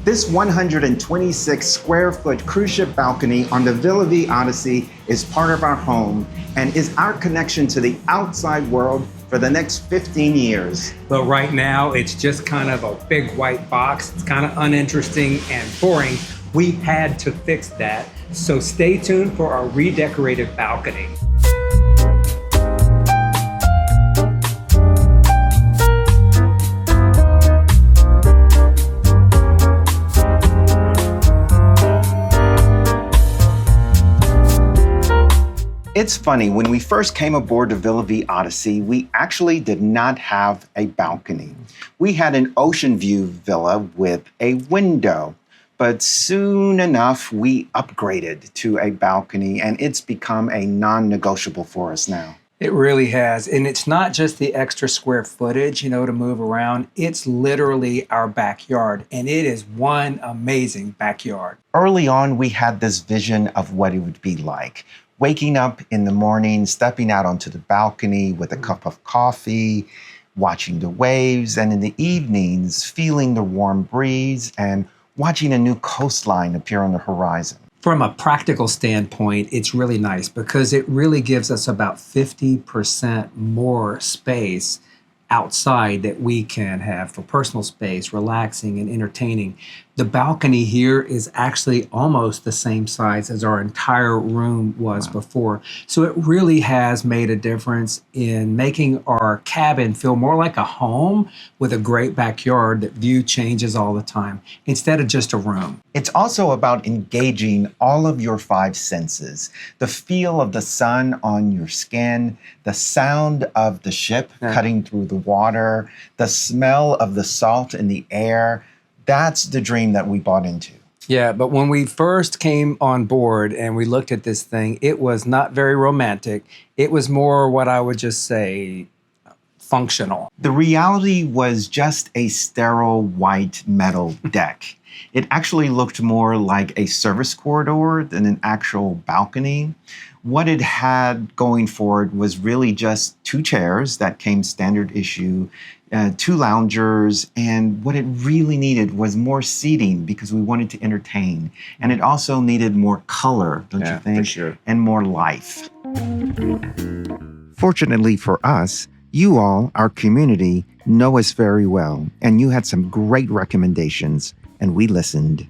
This 126 square foot cruise ship balcony on the Villa Vie Odyssey is part of our home and is our connection to the outside world for the next 15 years. But right now, it's just kind of a big white box. It's kind of uninteresting and boring. We had to fix that. So stay tuned for our redecorated balcony. It's funny, when we first came aboard the Villa Vie Odyssey, we actually did not have a balcony. We had an ocean view villa with a window, but soon enough we upgraded to a balcony and it's become a non-negotiable for us now. It really has. And it's not just the extra square footage, to move around. It's literally our backyard. And it is one amazing backyard. Early on, we had this vision of what it would be like. Waking up in the morning, stepping out onto the balcony with a cup of coffee, watching the waves, and in the evenings, feeling the warm breeze and watching a new coastline appear on the horizon. From a practical standpoint, it's really nice because it really gives us about 50% more space outside that we can have for personal space, relaxing and entertaining. The balcony here is actually almost the same size as our entire room was before. So it really has made a difference in making our cabin feel more like a home with a great backyard that view changes all the time instead of just a room. It's also about engaging all of your five senses. The feel of the sun on your skin, the sound of the ship cutting through the water, the smell of the salt in the air. That's the dream that we bought into. Yeah, but when we first came on board and we looked at this thing, it was not very romantic. It was more what I would just say functional. The reality was just a sterile white metal deck. It actually looked more like a service corridor than an actual balcony. What it had going for it was really just two chairs that came standard issue, two loungers, and what it really needed was more seating because we wanted to entertain. And it also needed more color, don't you think? For sure. And more life. Fortunately for us, you all, our community, know us very well, and you had some great recommendations, and we listened.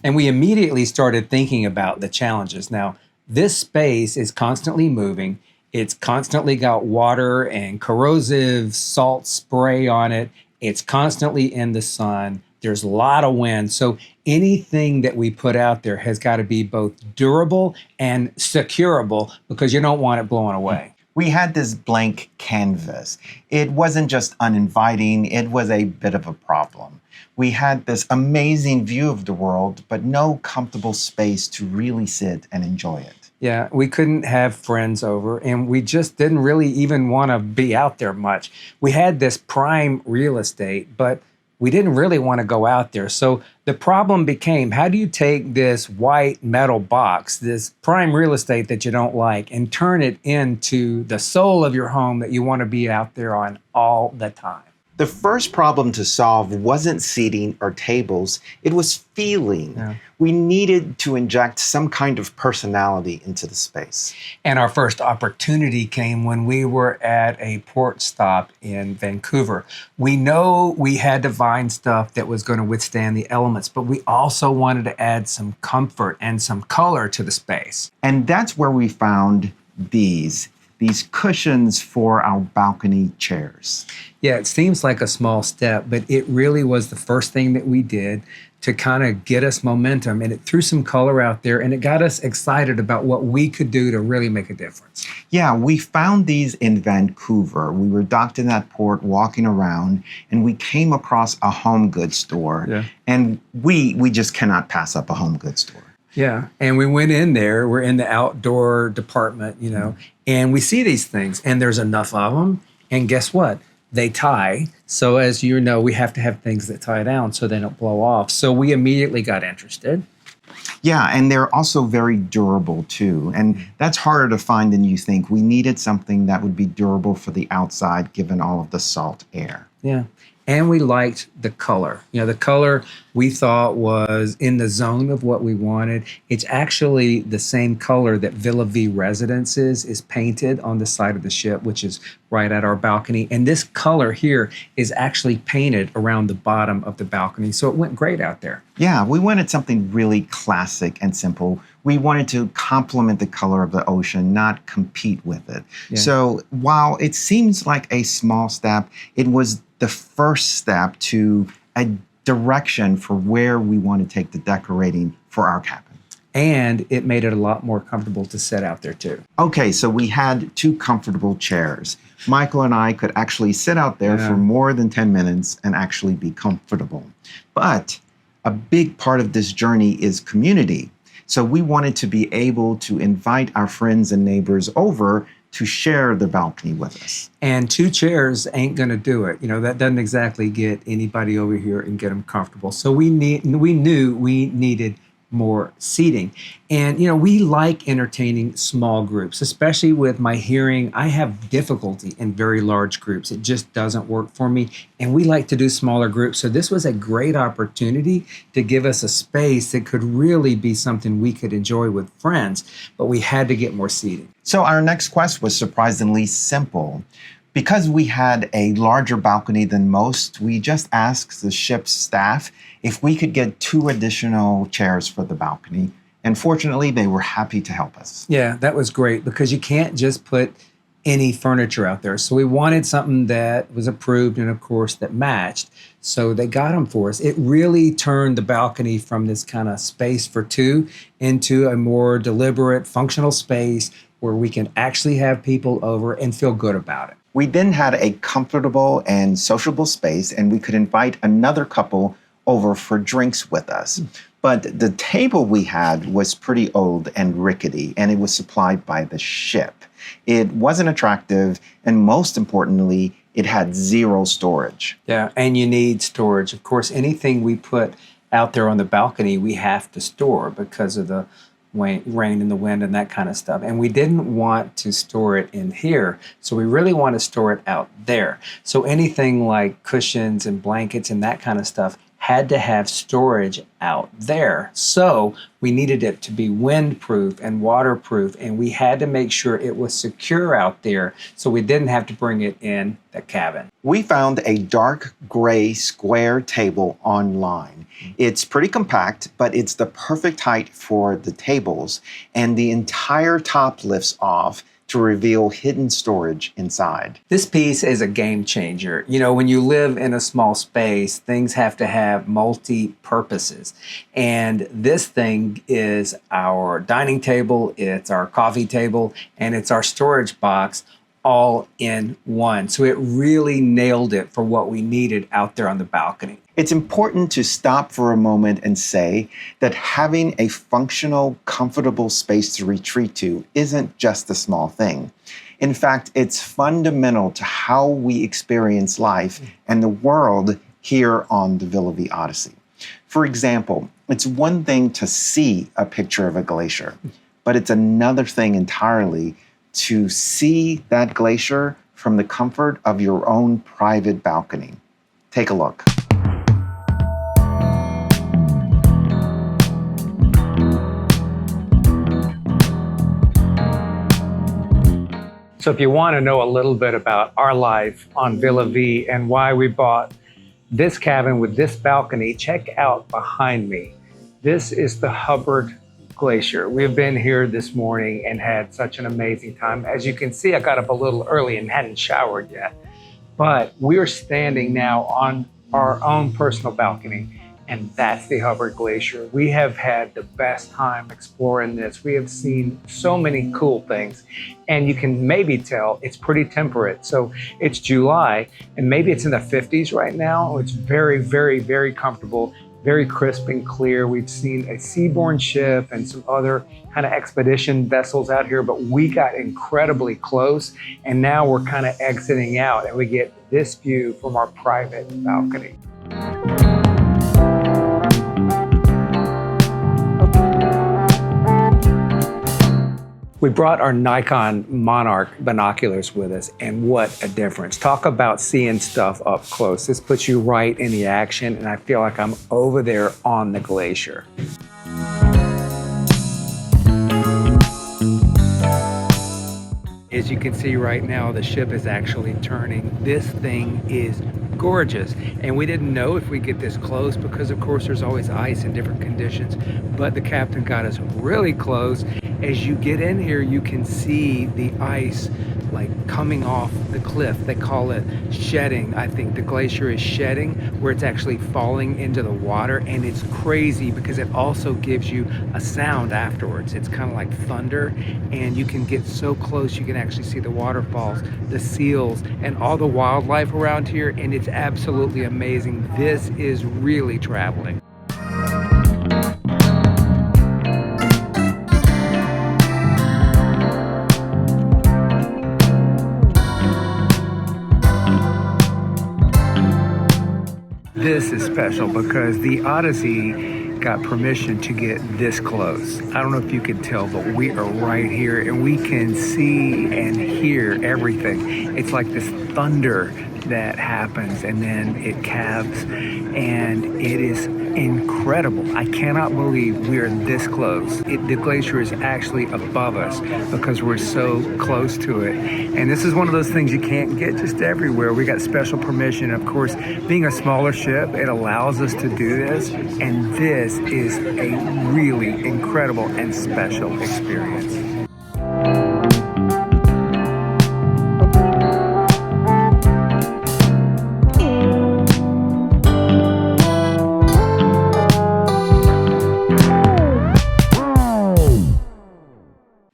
And we immediately started thinking about the challenges. Now, this space is constantly moving. It's constantly got water and corrosive salt spray on it. It's constantly in the sun. There's a lot of wind. So anything that we put out there has got to be both durable and securable because you don't want it blowing away. We had this blank canvas. It wasn't just uninviting, it was a bit of a problem. We had this amazing view of the world, but no comfortable space to really sit and enjoy it. Yeah, we couldn't have friends over, and we just didn't really even want to be out there much. We had this prime real estate, but we didn't really want to go out there. So the problem became, how do you take this white metal box, this prime real estate that you don't like, and turn it into the soul of your home that you want to be out there on all the time? The first problem to solve wasn't seating or tables, it was feeling. Yeah. We needed to inject some kind of personality into the space. And our first opportunity came when we were at a port stop in Vancouver. We know we had to find stuff that was going to withstand the elements, but we also wanted to add some comfort and some color to the space. And that's where we found these cushions for our balcony chairs. Yeah, it seems like a small step, but it really was the first thing that we did to kind of get us momentum, and it threw some color out there, and it got us excited about what we could do to really make a difference. Yeah, we found these in Vancouver. We were docked in that port, walking around, and we came across a home goods store. Yeah. And we just cannot pass up a home goods store. Yeah, and we went in there, we're in the outdoor department, and we see these things, and there's enough of them, and guess what? They tie. So as you know, we have to have things that tie down so they don't blow off. So we immediately got interested. Yeah, and they're also very durable too. And that's harder to find than you think. We needed something that would be durable for the outside, given all of the salt air. Yeah. And we liked the color. The color we thought was in the zone of what we wanted. It's actually the same color that Villa Vie Residences is painted on the side of the ship, which is right at our balcony. And this color here is actually painted around the bottom of the balcony. So it went great out there. Yeah, we wanted something really classic and simple. We wanted to complement the color of the ocean, not compete with it. Yeah. So while it seems like a small step, it was the first step to a direction for where we want to take the decorating for our cabin. And it made it a lot more comfortable to sit out there too. Okay, so we had 2 comfortable chairs. Michael and I could actually sit out there for more than 10 minutes and actually be comfortable. But a big part of this journey is community. So we wanted to be able to invite our friends and neighbors over to share the balcony with us. And 2 chairs ain't going to do it. That doesn't exactly get anybody over here and get them comfortable. So we knew we needed more seating. And, we like entertaining small groups, especially with my hearing. I have difficulty in very large groups. It just doesn't work for me. And we like to do smaller groups. So this was a great opportunity to give us a space that could really be something we could enjoy with friends, but we had to get more seating. So our next quest was surprisingly simple. Because we had a larger balcony than most, we just asked the ship's staff if we could get 2 additional chairs for the balcony. And fortunately, they were happy to help us. Yeah, that was great because you can't just put any furniture out there. So we wanted something that was approved and, of course, that matched. So they got them for us. It really turned the balcony from this kind of space for 2 into a more deliberate, functional space where we can actually have people over and feel good about it. We then had a comfortable and sociable space, and we could invite another couple over for drinks with us. But the table we had was pretty old and rickety, and it was supplied by the ship. It wasn't attractive, and most importantly, it had 0 storage. Yeah, and you need storage. Of course, anything we put out there on the balcony, we have to store because of the rain and the wind and that kind of stuff. And we didn't want to store it in here. So we really want to store it out there. So anything like cushions and blankets and that kind of stuff had to have storage out there. So we needed it to be windproof and waterproof, and we had to make sure it was secure out there so we didn't have to bring it in the cabin. We found a dark gray square table online. It's pretty compact, but it's the perfect height for the tables, and the entire top lifts off to reveal hidden storage inside. This piece is a game changer. When you live in a small space, things have to have multi-purposes. And this thing is our dining table, it's our coffee table, and it's our storage box all in one. So it really nailed it for what we needed out there on the balcony. It's important to stop for a moment and say that having a functional, comfortable space to retreat to isn't just a small thing. In fact, it's fundamental to how we experience life and the world here on the Villa Vie Odyssey. For example, it's one thing to see a picture of a glacier, but it's another thing entirely to see that glacier from the comfort of your own private balcony. Take a look. So if you want to know a little bit about our life on Villa Vie and why we bought this cabin with this balcony, check out behind me. This is the Hubbard Glacier. We've been here this morning and had such an amazing time. As you can see, I got up a little early and hadn't showered yet, but we're standing now on our own personal balcony, and that's the Hubbard Glacier. We have had the best time exploring this. We have seen so many cool things, and you can maybe tell it's pretty temperate. So it's July, and maybe it's in the 50s right now. It's very, very, very comfortable, very crisp and clear. We've seen a seaborne ship and some other kind of expedition vessels out here, but we got incredibly close, and now we're kind of exiting out, and we get this view from our private balcony. We brought our Nikon Monarch binoculars with us, and what a difference. Talk about seeing stuff up close. This puts you right in the action, and I feel like I'm over there on the glacier. As you can see right now, the ship is actually turning. This thing is gorgeous, and we didn't know if we get this close because of course there's always ice in different conditions, but the captain got us really close. As you get in here, you can see the ice like coming off the cliff. They call it shedding. I think the glacier is shedding, where it's actually falling into the water, and it's crazy because it also gives you a sound afterwards. It's kind of like thunder, and you can get so close you can actually see the waterfalls, the seals, and all the wildlife around here, and it's absolutely amazing. This is really traveling. This is special because the Odyssey got permission to get this close. I don't know if you can tell, but we are right here and we can see and hear everything. It's like this thunder that happens and then it calves, and it is incredible. I cannot believe we're this close. The glacier is actually above us because we're so close to it. And this is one of those things you can't get just everywhere. We got special permission. Of course, being a smaller ship, it allows us to do this. And this is a really incredible and special experience.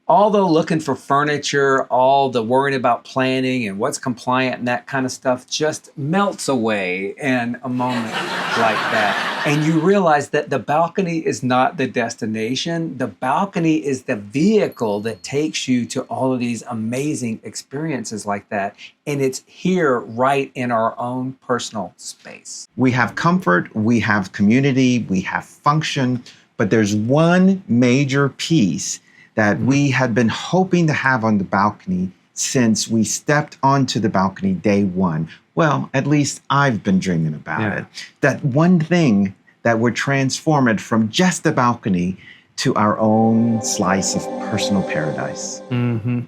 Although looking for furniture, all the worrying about planning and what's compliant and that kind of stuff just melts away in a moment like that. And you realize that the balcony is not the destination. The balcony is the vehicle that takes you to all of these amazing experiences like that. And it's here right in our own personal space. We have comfort, we have community, we have function, but there's one major piece that we had been hoping to have on the balcony since we stepped onto the balcony day one. Well, at least I've been dreaming about it. That one thing that would transform it from just the balcony to our own slice of personal paradise. Mm-hmm.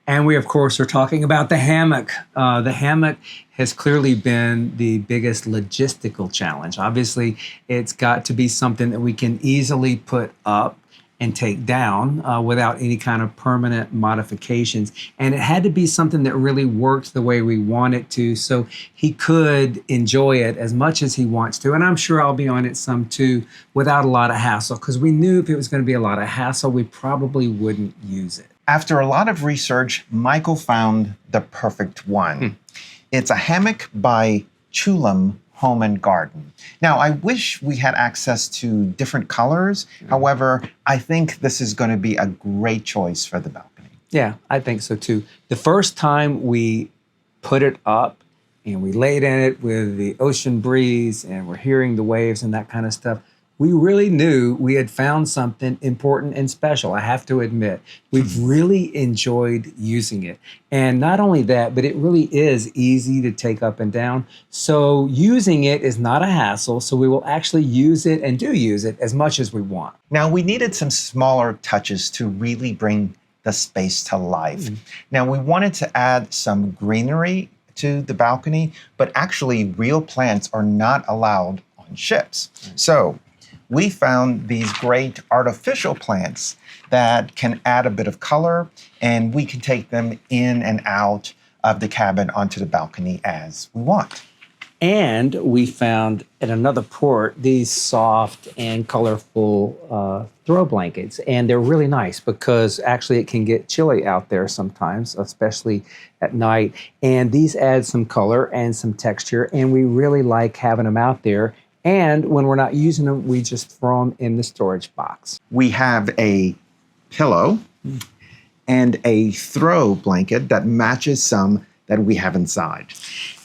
And we, of course, are talking about the hammock. The hammock has clearly been the biggest logistical challenge. Obviously, it's got to be something that we can easily put up and take down without any kind of permanent modifications. And it had to be something that really worked the way we want it to, so he could enjoy it as much as he wants to. And I'm sure I'll be on it some too, without a lot of hassle, because we knew if it was going to be a lot of hassle, we probably wouldn't use it. After a lot of research, Michael found the perfect one. It's a hammock by Chulam Home and Garden. Now, I wish we had access to different colors. However, I think this is going to be a great choice for the balcony. Yeah, I think so too. The first time we put it up and we laid in it with the ocean breeze and we're hearing the waves and that kind of stuff, we really knew we had found something important and special. I have to admit, we've really enjoyed using it. And not only that, but it really is easy to take up and down. So using it is not a hassle. So we will actually use it and do use it as much as we want. Now, we needed some smaller touches to really bring the space to life. Now, we wanted to add some greenery to the balcony, but actually real plants are not allowed on ships. So we found these great artificial plants that can add a bit of color, and we can take them in and out of the cabin onto the balcony as we want. And we found at another port these soft and colorful throw blankets. And they're really nice because actually it can get chilly out there sometimes, especially at night. And these add some color and some texture, and we really like having them out there. And when we're not using them, we just throw them in the storage box. We have a pillow and a throw blanket that matches some that we have inside.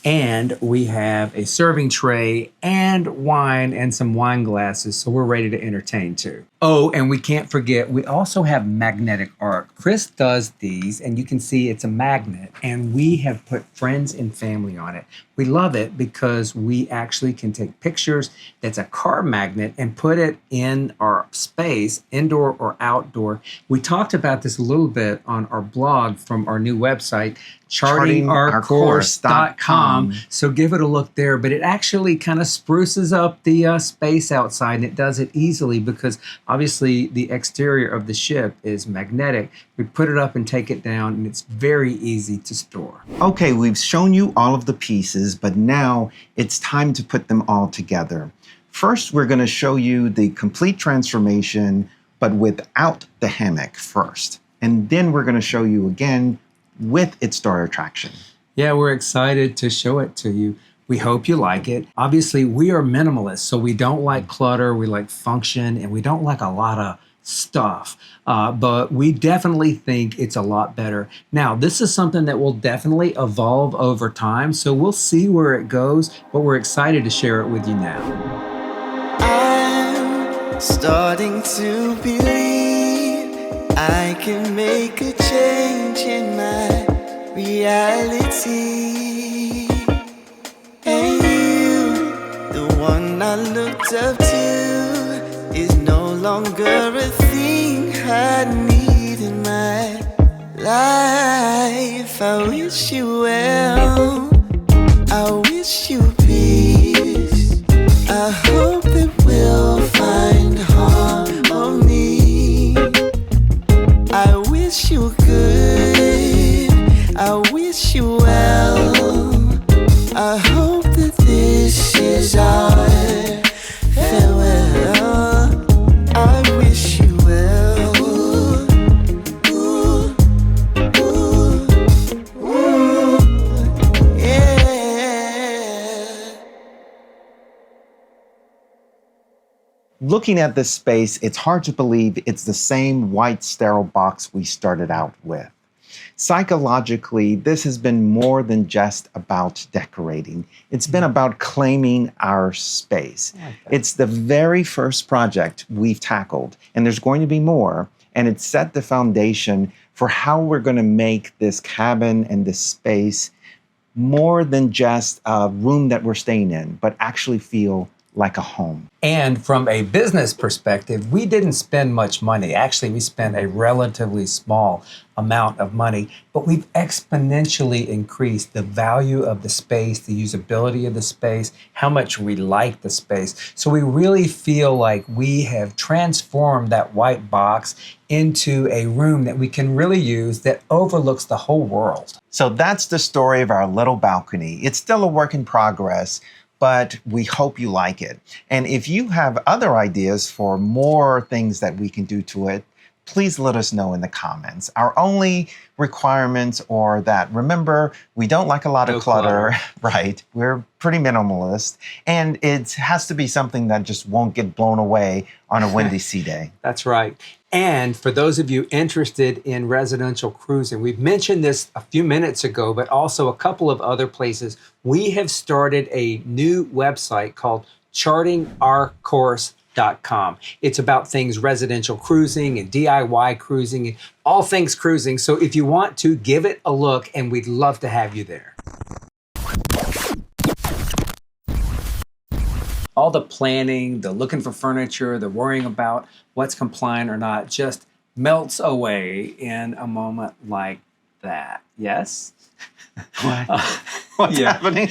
And we have a serving tray and wine and some wine glasses, so we're ready to entertain too. Oh, and we can't forget, we also have magnetic art. Chris does these, and you can see it's a magnet, and we have put friends and family on it. We love it because we actually can take pictures that's a car magnet and put it in our space, indoor or outdoor. We talked about this a little bit on our blog from our new website, chartingourcourse.com. So give it a look there, but it actually kind of spruces up the space outside, and it does it easily because obviously the exterior of the ship is magnetic. We put it up and take it down, and it's very easy to store. Okay, we've shown you all of the pieces, but now it's time to put them all together. First, we're going to show you the complete transformation, but without the hammock first. And then we're going to show you again with its door attraction. Yeah, we're excited to show it to you. We hope you like it. Obviously, we are minimalists, so we don't like clutter, we like function, and we don't like a lot of stuff. But we definitely think it's a lot better. Now, this is something that will definitely evolve over time, so we'll see where it goes, but we're excited to share it with you now. I'm starting to believe I can make a change in my reality. And you, the one I looked up to, is no longer a thing I need in my life. I wish you well, I wish you peace. I hope that we'll find harmony. I wish you good, I wish you well. I hope that this is our farewell. I wish you well. Ooh, ooh, ooh, yeah. Looking at this space, it's hard to believe it's the same white sterile box we started out with. Psychologically, this has been more than just about decorating. It's been about claiming our space. It's the very first project we've tackled, and there's going to be more, and it set the foundation for how we're going to make this cabin and this space more than just a room that we're staying in, but actually feel like a home. And from a business perspective, we didn't spend much money. Actually, we spent a relatively small amount of money, but we've exponentially increased the value of the space, the usability of the space, how much we like the space. So we really feel like we have transformed that white box into a room that we can really use that overlooks the whole world. So that's the story of our little balcony. It's still a work in progress, but we hope you like it. And if you have other ideas for more things that we can do to it, please let us know in the comments. Our only requirements are that, remember, we don't like a lot of clutter, right? We're pretty minimalist, and it has to be something that just won't get blown away on a windy sea day. That's right. And for those of you interested in residential cruising, we've mentioned this a few minutes ago, but also a couple of other places. We have started a new website called chartingourcourse.com. It's about things residential cruising and DIY cruising and all things cruising. So if you want to, give it a look, and we'd love to have you there. All the planning, the looking for furniture, the worrying about what's compliant or not just melts away in a moment like that. Yes? What's happening?